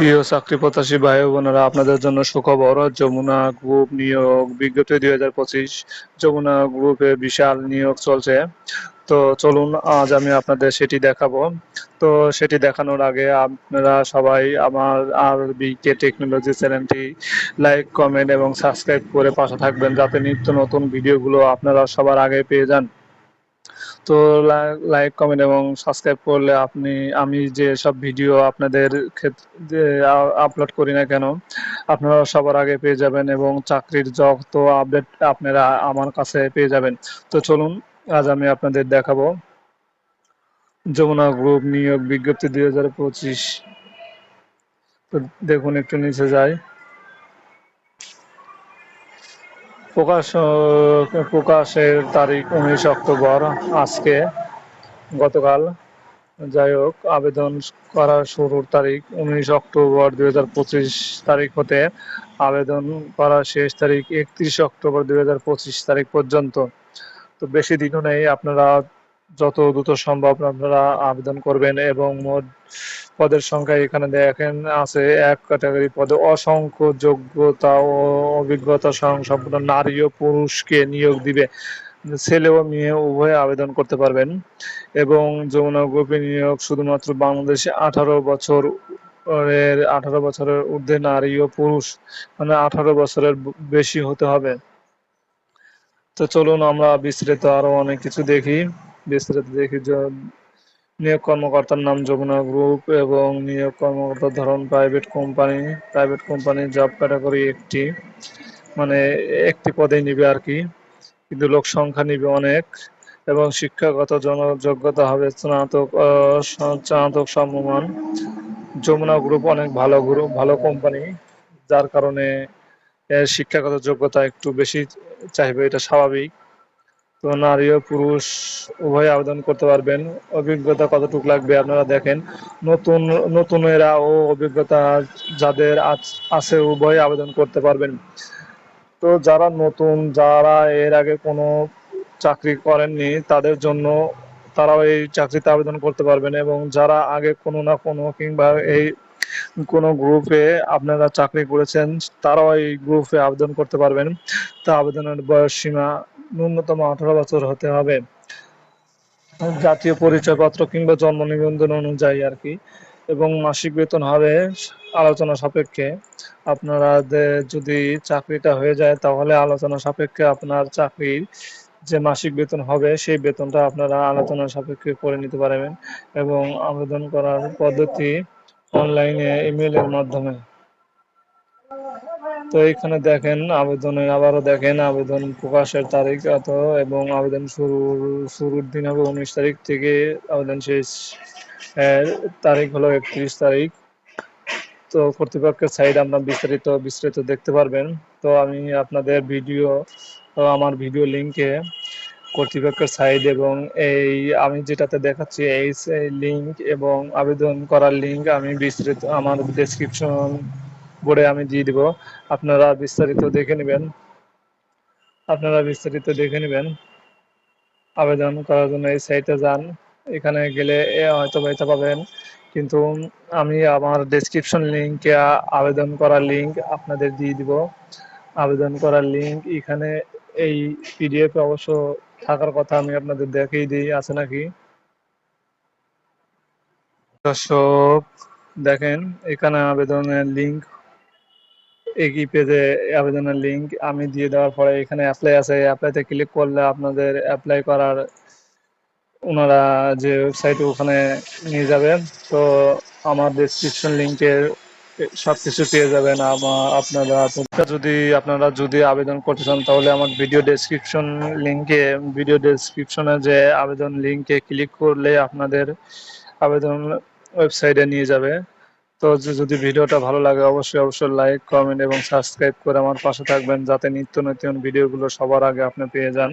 প্রিয় চাকরি প্রত্যাশী ভাই ও বোনেরা, আপনাদের জন্য সুখবর। যমুনা গ্রুপ নিয়োগ বিজ্ঞপ্তি 2025। যমুনা গ্রুপে বিশাল নিয়োগ চলছে। তো চলুন আজ আমি আপনাদের সেটি দেখাবো। তো সেটি দেখানোর আগে আপনারা সবাই আমার আরবিকে টেকনোলজি চ্যানেলটি লাইক, কমেন্ট এবং সাবস্ক্রাইব করে পাশে থাকবেন, যাতে নিত্য নতুন ভিডিওগুলো আপনারা সবার আগে পেয়ে যান। তো লাইক, কমেন্ট এবং সাবস্ক্রাইব করলে আমি যে সব ভিডিও আপনাদের ক্ষেত্রে আপলোড করি না কেন, আপনারা সবার আগে পেয়ে যাবেন এবং চাকরির যত আপডেট আপনারা আমার কাছে পেয়ে যাবেন। তো চলুন আজ আমি আপনাদের দেখাবো যমুনা গ্রুপ নিয়োগ বিজ্ঞপ্তি 2025। তো দেখুন, একটু নিচে যাই। প্রকাশের তারিখ 19 অক্টোবর, আজকে, গতকাল। যাই হোক, আবেদন করার শুরুর তারিখ 19 অক্টোবর 2025 তারিখ হতে আবেদন করার শেষ তারিখ 31 অক্টোবর 2025 তারিখ পর্যন্ত। তো বেশি দিনও নেই, আপনারা যত দ্রুত সম্ভব আপনারা আবেদন করবেন। এবং মোট পদের সংখ্যা এখানে দেখেন আছে, এক ক্যাটাগরি পদে অসংখ্য যোগ্যতা ও অভিজ্ঞতা সম্পন্ন নারী ও পুরুষকে নিয়োগ দিবে। ছেলে ও মেয়ে উভয়ে আবেদন করতে পারবেন। এবং যমুনা গ্রুপে নিয়োগ শুধুমাত্র বাংলাদেশে 18 বছরের ঊর্ধ্বে নারী ও পুরুষ, মানে 18 বছরের বেশি হতে হবে। তো চলুন আমরা বিস্তারিত আরো অনেক কিছু দেখি। নিয়োগ কর্মকর্তার নাম যমুনা গ্রুপ এবং নিয়োগ কর্মকর্তার ধরন প্রাইভেট কোম্পানি জব ক্যাটাগরি একটি, মানে একটি পদেই নিবে আর কি, কিন্তু লোক সংখ্যা নিবে অনেক। এবং শিক্ষাগত যোগ্যতা হবে স্নাতক সমমান। যমুনা গ্রুপ অনেক ভালো কোম্পানি, যার কারণে এর শিক্ষাগত যোগ্যতা একটু বেশি চাইবে, এটা স্বাভাবিক। তো নারী ও পুরুষ উভয় আবেদন করতে পারবেন। অভিজ্ঞতা কতটুকু লাগবে আপনারা দেখেন। নতুনেরা ও অভিজ্ঞতা যাদের আছে উভয় আবেদন করতে পারবেন। তো যারা নতুন, যারা এর আগে কোনো চাকরি করেননি, তাদের জন্য তারাও এই চাকরিতে আবেদন করতে পারবেন। এবং যারা আগে কোনো না কোনো কিংবা এই কোনো গ্রুপে আপনারা চাকরি করেছেন, তারাও এই গ্রুপে আবেদন করতে পারবেন। তা আবেদনের বয়স সীমা ন্যূনতম 18 বছর হতে হবে, জাতীয় পরিচয়পত্র কিংবা জন্ম নিবন্ধন অনুযায়ী আর কি। এবং মাসিক বেতন হবে আলোচনা সাপেক্ষে। আপনারা যদি চাকরিটা হয়ে যায়, তাহলে আলোচনা সাপেক্ষে আপনার চাকরির যে মাসিক বেতন হবে সেই বেতনটা আপনারা আলোচনা সাপেক্ষে করে নিতে পারবেন। এবং আবেদন করার পদ্ধতি অনলাইনে ইমেলের মাধ্যমে। তো এখানে দেখেন আবারও দেখেন আবেদন প্রকাশের তারিখ এবং আবেদন শুরুর দিন হবে 19 তারিখ থেকে, আবেদন শেষ তারিখ হলো 31 তারিখ। তো কর্তৃপক্ষের সাইড আপনার বিস্তারিত দেখতে পারবেন। তো আমি আপনাদের আমার ভিডিও লিঙ্কে কর্তৃপক্ষের সাইড এবং এই আমি যেটাতে দেখাচ্ছি এই লিঙ্ক এবং আবেদন করার লিঙ্ক আমি বিস্তারিত আমার ডেসক্রিপশন বোর্ডে আমি দিয়ে দিব। আপনারা বিস্তারিত দেখে নেবেন। আবেদন করার জন্য এই সাইটে যান, এখানে গেলে হয়তো এটা পাবেন। কিন্তু আমি আমার ডেসক্রিপশন লিঙ্কে আবেদন করার লিঙ্ক আপনাদের দিয়ে দিব। আবেদন করার লিঙ্ক এখানে এই পিডিএফ অবশ্য থাকার কথা, আমি আপনাদের দেখিয়ে দিই আছে নাকি। দর্শক দেখেন, এখানে আবেদনের লিঙ্ক, একই পেজে আবেদনের লিঙ্ক আমি দিয়ে দেওয়ার পরে এখানে অ্যাপ্লাই আছে, অ্যাপ্লাইতে ক্লিক করলে আপনাদের অ্যাপ্লাই করার ওনারা যে ওয়েবসাইটে ওখানে নিয়ে যাবেন। তো আমার ডেসক্রিপশন লিঙ্কে সবকিছু পেয়ে যাবেন। আপনারা যদি আবেদন করতে চান, তাহলে আমার ভিডিও ডেসক্রিপশনে যে আবেদন লিঙ্কে ক্লিক করলে আপনাদের আবেদন ওয়েবসাইটে নিয়ে যাবে। তো যদি ভিডিওটা ভালো লাগে, অবশ্যই লাইক, কমেন্ট এবং সাবস্ক্রাইব করে আমার পাশে থাকবেন, যাতে নিত্য নতুন ভিডিওগুলো সবার আগে আপনি পেয়ে যান।